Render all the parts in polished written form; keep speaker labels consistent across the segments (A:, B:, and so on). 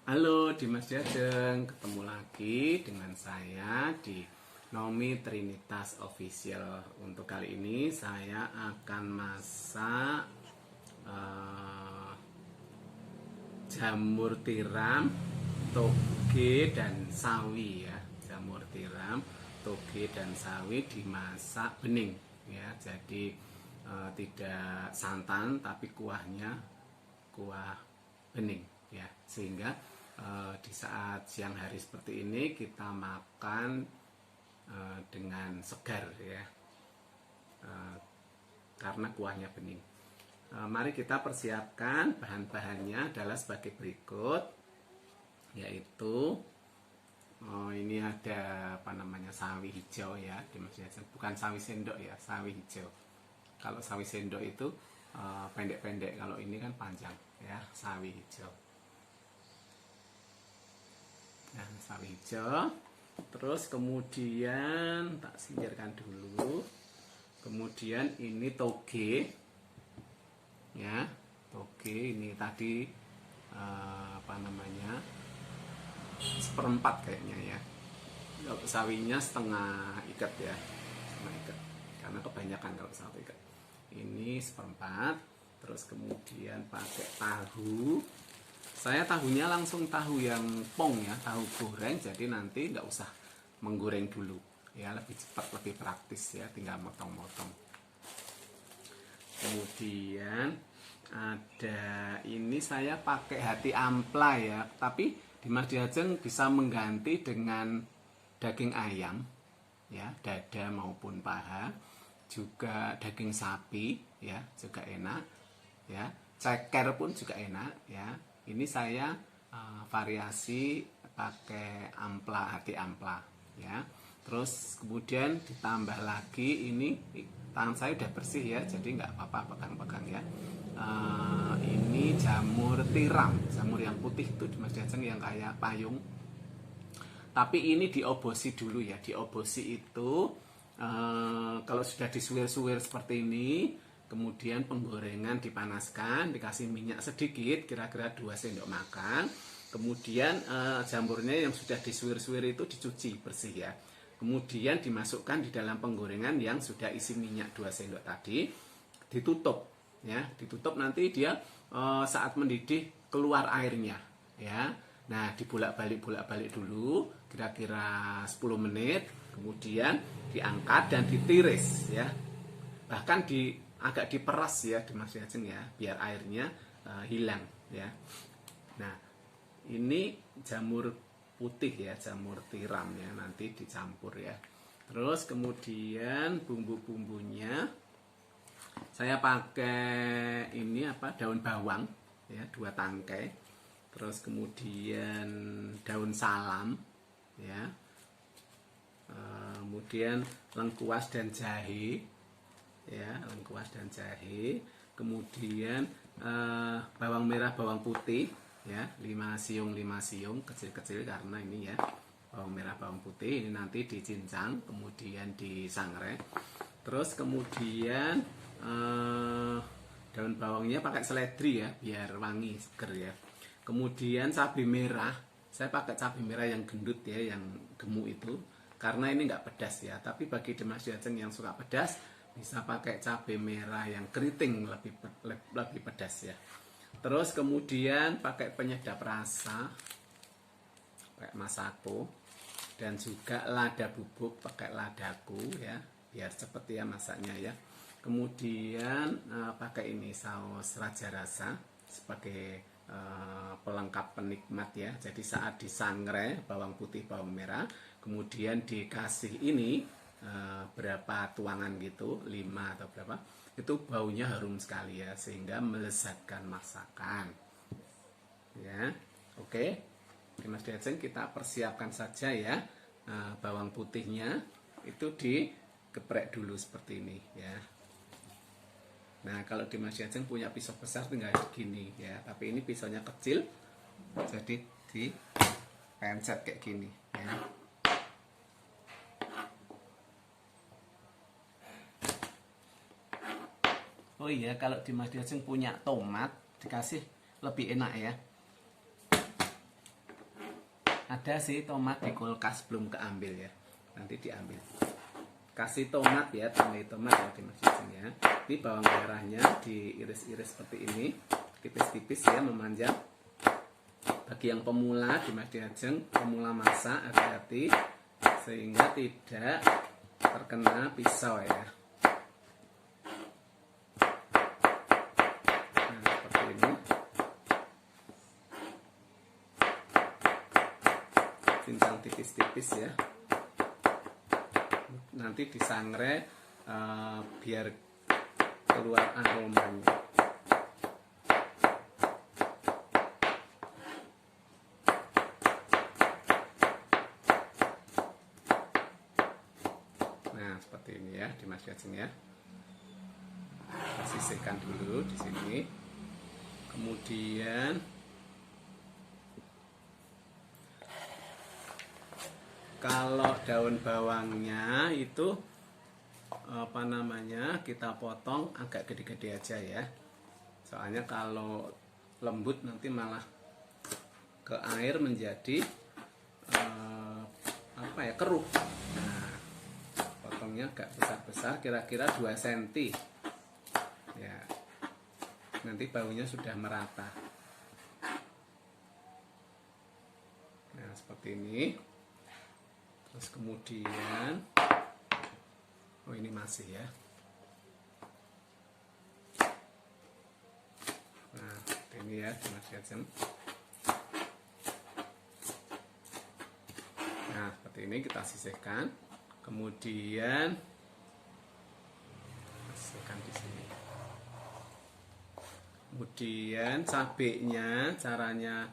A: Halo Dimas Jajeng, ketemu lagi dengan saya di Nomi Trinitas Official. Untuk kali ini saya akan masak jamur tiram, toge dan sawi ya. Jamur tiram, toge dan sawi dimasak bening ya. Jadi tidak santan tapi kuahnya kuah bening ya, sehingga di saat siang hari seperti ini kita makan dengan segar ya, karena kuahnya bening. Mari kita persiapkan bahan-bahannya adalah sebagai berikut, yaitu ini ada sawi hijau ya, bukan sawi sendok ya, sawi hijau. Kalau sawi sendok itu pendek-pendek, kalau ini kan panjang ya, sawi hijau. Nah, sawi hijau. Terus kemudian tak singkirkan dulu. Kemudian ini toge ya, toge ini tadi seperempat kayaknya ya. Kalau sawinya setengah ikat ya, setengah ikat karena kebanyakan kalau satu ikat. Ini seperempat. Terus kemudian pakai tahu. Saya tahunya langsung tahu yang pong ya, tahu goreng, jadi nanti nggak usah menggoreng dulu ya, lebih cepat, lebih praktis ya, tinggal motong-motong. Kemudian ada ini saya pakai hati ampla ya, tapi Dimas Jajeng bisa mengganti dengan daging ayam ya, dada maupun paha, juga daging sapi ya, juga enak ya, ceker pun juga enak ya. Ini saya variasi pakai ampla, hati ampla ya. Terus kemudian ditambah lagi, ini tangan saya udah bersih ya, jadi nggak apa-apa pegang-pegang ya. Ini jamur tiram, jamur yang putih itu Dimas Jajeng yang kayak payung. Tapi ini diobosi dulu ya, diobosi itu kalau sudah disuir-suir seperti ini, kemudian penggorengan dipanaskan, dikasih minyak sedikit, kira-kira 2 sendok makan. Kemudian jamurnya yang sudah disuir-suir itu dicuci bersih ya. Kemudian dimasukkan di dalam penggorengan yang sudah isi minyak 2 sendok tadi, ditutup ya, ditutup, nanti dia saat mendidih keluar airnya ya. Nah, dibolak-balik dulu kira-kira 10 menit, kemudian diangkat dan ditiris ya. Bahkan agak diperas ya Dimas Jajeng ya, biar airnya hilang ya. Nah, ini jamur putih ya, jamur tiram ya, nanti dicampur ya. Terus kemudian bumbu-bumbunya saya pakai ini daun bawang ya, 2 tangkai. Terus kemudian daun salam ya. Kemudian lengkuas dan jahe ya, lengkuas dan jahe. Kemudian bawang merah, bawang putih ya, 5 siung kecil-kecil, karena ini ya bawang merah, bawang putih ini nanti dicincang kemudian disangrai. Terus kemudian daun bawangnya pakai seledri ya, biar wangi, seger ya. Kemudian cabai merah, saya pakai cabai merah yang gendut ya, yang gemuk itu, karena ini nggak pedas ya. Tapi bagi Dimas Jajeng yang suka pedas, bisa pakai cabai merah yang keriting, lebih pedas ya. Terus kemudian pakai penyedap rasa, pakai masako, dan juga lada bubuk, pakai ladaku ya, biar cepet ya masaknya ya. Kemudian pakai ini saus raja rasa sebagai pelengkap penikmat ya. Jadi saat disangrai bawang putih, bawang merah, kemudian dikasih ini berapa tuangan gitu, 5 atau berapa, itu baunya harum sekali ya, sehingga melezatkan masakan ya. Oke, Dimas Jajeng, kita persiapkan saja ya. Bawang putihnya itu digeprek dulu seperti ini ya. Nah, kalau Dimas Jajeng punya pisau besar tinggal gini ya, tapi ini pisaunya kecil, jadi dipencet kayak gini ya. Oh iya, kalau Dimas Jajeng punya tomat, dikasih lebih enak ya. ada sih tomat di kulkas belum keambil ya, nanti diambil. Kasih tomat ya, tambah tomat ya Dimas Jajeng ya. Ini bawang merahnya diiris-iris seperti ini, tipis-tipis ya, memanjang. Bagi yang pemula Dimas Jajeng, pemula masak, hati-hati sehingga tidak terkena pisau ya. Nah, seperti ini. Cincang tipis-tipis ya. Nanti disangrai biar keluar aromanya. Nah, seperti ini ya Dimas Jajeng ya. Kita sisihkan dulu di sini. Kemudian kalau daun bawangnya itu kita potong agak gede-gede aja ya. Soalnya kalau lembut nanti malah ke air menjadi keruh. Nah, potongnya agak besar-besar, kira-kira 2 cm ya. Nanti baunya sudah merata. Nah, seperti ini. Terus kemudian ini masih ya. Nah, ini ya Dimas Jajeng. Nah, seperti ini kita sisihkan. Kemudian sisihkan di sini. Kemudian cabenya caranya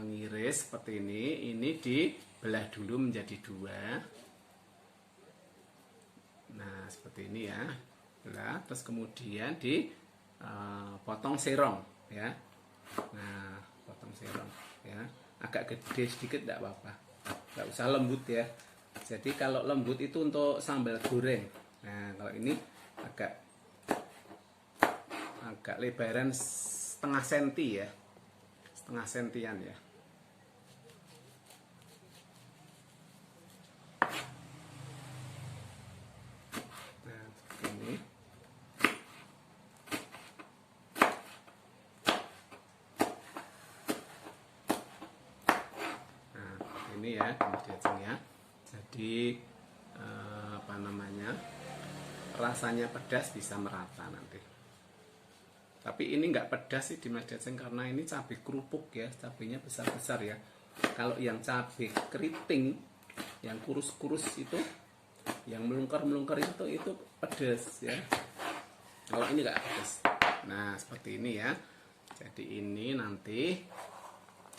A: ngiris seperti ini. Ini dibelah dulu menjadi 2. Nah, seperti ini ya. Belah, terus kemudian dipotong serong ya. Nah, potong serong ya. Agak gede sedikit tidak apa-apa. Tidak usah lembut ya. Jadi kalau lembut itu untuk sambal goreng. Nah, kalau ini agak lebaran setengah senti ya. Setengah sentian ya. Nah, seperti ini. Nah, seperti ini ya Dimas Jajeng ya. Jadi rasanya pedas bisa merata nanti. Tapi ini nggak pedas sih Dimas Jajeng karena ini cabai kerupuk ya, cabainya besar-besar ya. Kalau yang cabai keriting, yang kurus-kurus itu, yang melungker-melungker itu pedas ya. Kalau ini nggak pedas. Nah, seperti ini ya. Jadi ini nanti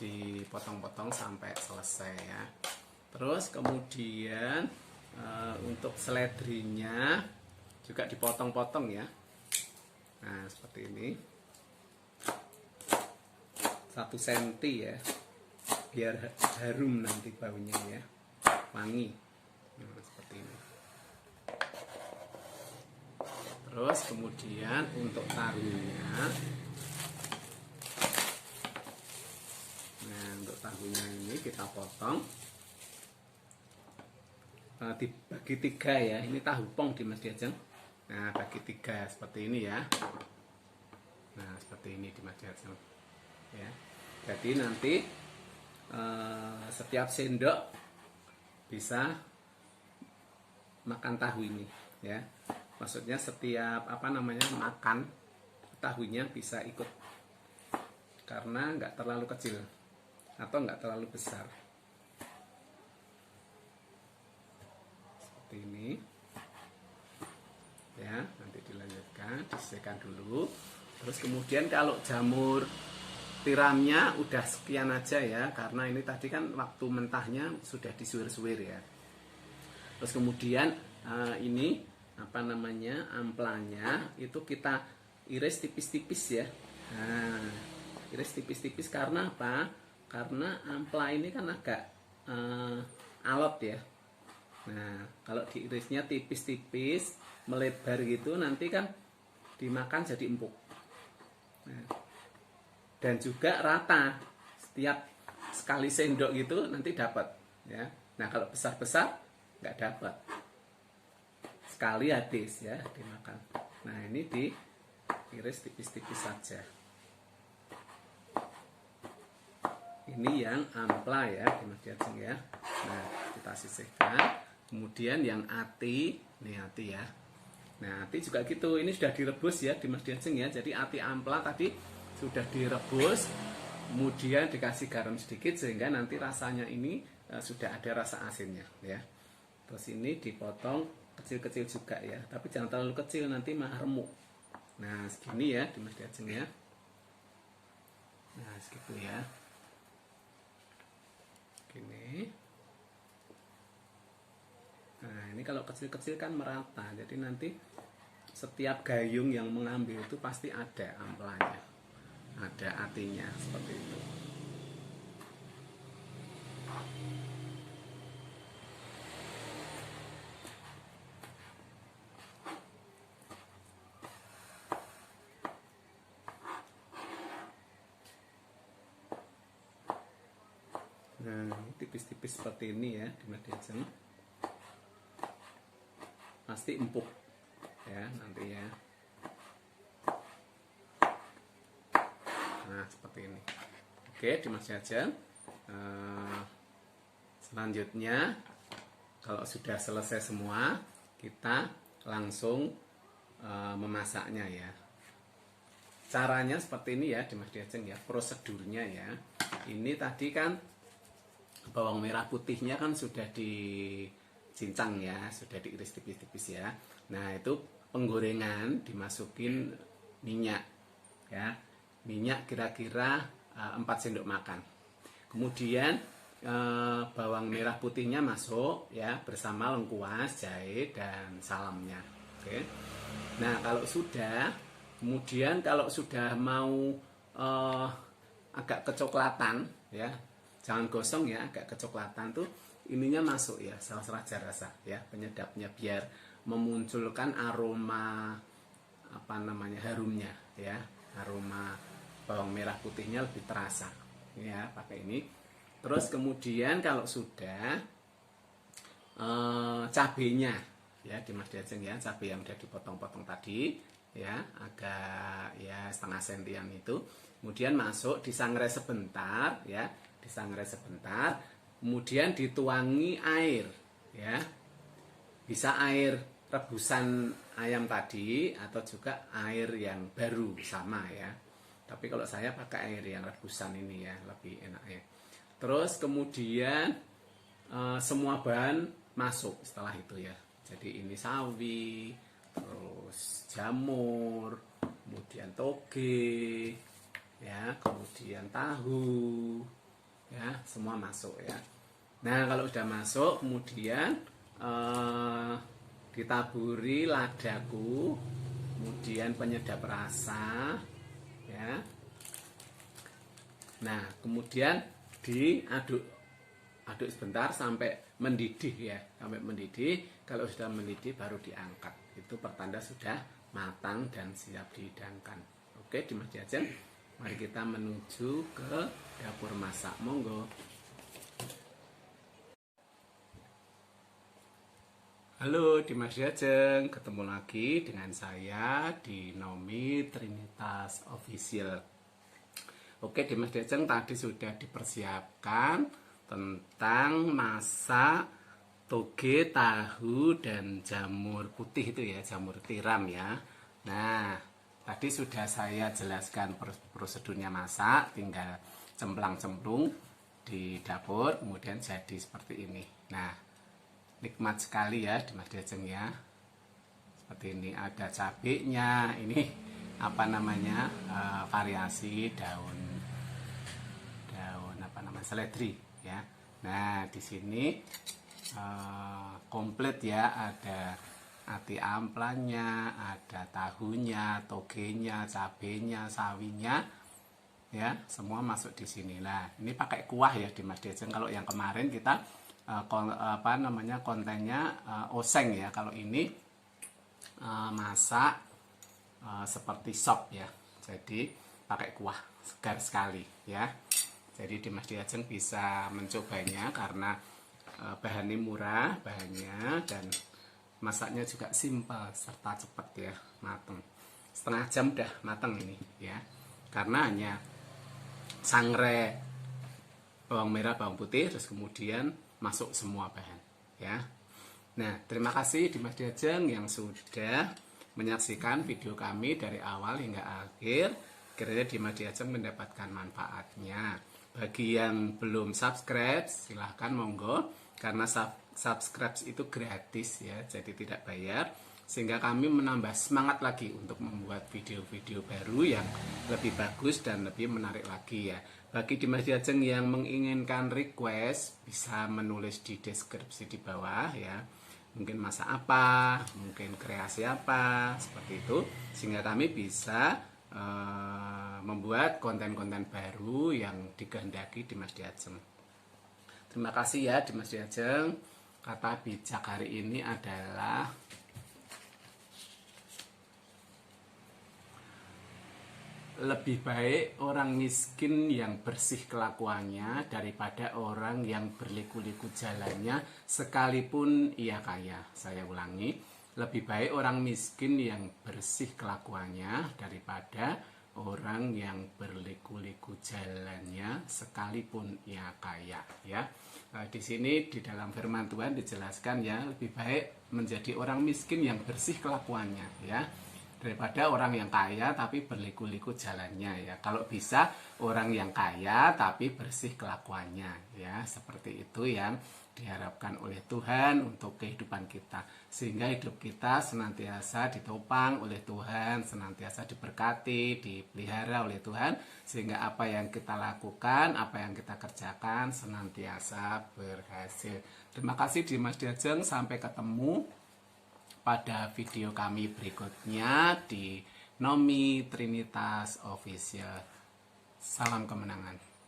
A: dipotong-potong sampai selesai ya. Terus kemudian untuk seledrinya juga dipotong-potong ya. Nah, seperti ini 1 cm ya, biar harum nanti baunya ya, wangi. Nah, seperti ini. Terus kemudian untuk tahunya, nah untuk tahunya ini kita potong dibagi 3 ya. Ini tahu pong Dimas Jajeng. Nah, bagi 3 seperti ini ya. Nah, seperti ini Dimas Jajeng ya. Jadi nanti setiap sendok bisa makan tahu ini ya. Maksudnya setiap makan tahunya bisa ikut, karena nggak terlalu kecil atau nggak terlalu besar. Seperti ini ya. Nanti dilanjutkan, disisihkan dulu. Terus kemudian kalau jamur tiramnya udah sekian aja ya, karena ini tadi kan waktu mentahnya sudah disuir-suir ya. Terus kemudian ini amplanya itu kita iris tipis-tipis ya. Nah, iris tipis-tipis karena apa? Karena ampla ini kan agak alot ya. Nah, kalau diirisnya tipis-tipis melebar gitu, nanti kan dimakan jadi empuk. Nah, dan juga rata, setiap sekali sendok gitu nanti dapat ya. Nah kalau besar-besar nggak dapat, sekali habis ya dimakan. Nah ini diiris tipis-tipis saja. Ini yang ampla ya Dimas Diajeng ya. Nah kita sisihkan. Kemudian yang ati, nih ati ya. Nah ati juga gitu, ini sudah direbus ya Dimas Diajeng ya. Jadi ati ampla tadi sudah direbus, kemudian dikasih garam sedikit sehingga nanti rasanya ini sudah ada rasa asinnya ya. Terus ini dipotong kecil-kecil juga ya, tapi jangan terlalu kecil nanti malah remuk. Nah segini ya Dimas Diajeng ya. Nah segitu ya. Gini. Nah ini kalau kecil-kecil kan merata, jadi nanti setiap gayung yang mengambil itu pasti ada amplanya, ada atinya seperti itu. Nah tipis-tipis seperti ini ya Dimas Diajeng, pasti empuk ya nanti ya. Nah seperti ini. Oke Dimas Diajeng, selanjutnya kalau sudah selesai semua kita langsung memasaknya ya. Caranya seperti ini ya Dimas Diajeng ya, prosedurnya ya. Ini tadi kan bawang merah putihnya kan sudah dicincang ya, sudah diiris tipis-tipis ya. Nah itu penggorengan dimasukin minyak ya, minyak kira-kira 4 sendok makan. Kemudian bawang merah putihnya masuk ya bersama lengkuas, jahe dan salamnya. Oke. Nah kalau sudah, kemudian kalau sudah mau agak kecoklatan ya, jangan gosong ya, agak kecoklatan tuh ininya masuk ya, saus raja rasa ya, penyedapnya biar memunculkan aroma apa namanya, harumnya ya, aroma bawang merah putihnya lebih terasa ya pakai ini. Terus kemudian kalau sudah cabenya ya Dimas Diajeng ya, cabai yang udah dipotong-potong tadi ya, agak ya setengah sentian itu, kemudian masuk disangrai sebentar ya, disangrai sebentar, kemudian dituangi air ya, bisa air rebusan ayam tadi atau juga air yang baru sama ya, tapi kalau saya pakai air yang rebusan ini ya, lebih enak ya. Terus kemudian semua bahan masuk setelah itu ya, jadi ini sawi, terus jamur, kemudian toge ya, kemudian tahu ya, semua masuk ya. Nah kalau sudah masuk kemudian ditaburi ladaku, kemudian penyedap rasa ya. Nah kemudian diaduk sebentar sampai mendidih ya, sampai mendidih. Kalau sudah mendidih baru diangkat, itu pertanda sudah matang dan siap dihidangkan. Oke Dimas Diajeng, mari kita menuju ke dapur masak, monggo. Halo Dimas Diajeng, ketemu lagi dengan saya di Nomi Trinitas Official. Oke Dimas Diajeng, tadi sudah dipersiapkan tentang masak toge, tahu, dan jamur putih itu ya, jamur tiram ya. Nah tadi sudah saya jelaskan prosedurnya masak, tinggal cemplang-cemplung di dapur, kemudian jadi seperti ini. Nah nikmat sekali ya Dimas Diajeng ya, seperti ini, ada cabenya, ini apa namanya, variasi daun apa namanya, seledri ya. Nah di sini komplit ya, ada ati amplanya, ada tahunya, togenya, cabenya, sawinya ya, semua masuk di sini. Nah ini pakai kuah ya Dimas Diajeng. Kalau yang kemarin kita apa namanya, kontennya oseng ya, kalau ini masak seperti sop ya, jadi pakai kuah, segar sekali ya. Jadi Dimas Diajeng bisa mencobanya karena bahannya murah, bahannya, dan masaknya juga simpel serta cepat ya, mateng. Setengah jam udah mateng ini ya. Karena hanya sangrai, bawang merah, bawang putih, terus kemudian masuk semua bahan ya. Nah, terima kasih Dimas Diajeng yang sudah menyaksikan video kami dari awal hingga akhir. Kiranya Dimas Diajeng mendapatkan manfaatnya. Bagi yang belum subscribe, silahkan monggo, karena subscribe itu gratis ya, jadi tidak bayar, sehingga kami menambah semangat lagi untuk membuat video-video baru yang lebih bagus dan lebih menarik lagi ya. Bagi Dimas Diajeng yang menginginkan request, bisa menulis di deskripsi di bawah ya. Mungkin masak apa, mungkin kreasi apa, seperti itu, sehingga kami bisa membuat konten-konten baru yang dikehendaki Dimas Diajeng. Terima kasih ya Dimas Diajeng. Kata bijak hari ini adalah lebih baik orang miskin yang bersih kelakuannya daripada orang yang berliku-liku jalannya sekalipun ia kaya. Saya ulangi, lebih baik orang miskin yang bersih kelakuannya daripada orang yang berliku-liku jalannya sekalipun ia kaya ya. Di sini di dalam firman Tuhan dijelaskan ya, lebih baik menjadi orang miskin yang bersih kelakuannya ya, daripada orang yang kaya tapi berliku-liku jalannya ya. Kalau bisa orang yang kaya tapi bersih kelakuannya ya. Seperti itu yang diharapkan oleh Tuhan untuk kehidupan kita, sehingga hidup kita senantiasa ditopang oleh Tuhan, senantiasa diberkati, dipelihara oleh Tuhan, sehingga apa yang kita lakukan, apa yang kita kerjakan senantiasa berhasil. Terima kasih Dimas Diajeng, sampai ketemu pada video kami berikutnya di Nomi Trinitas Official. Salam kemenangan.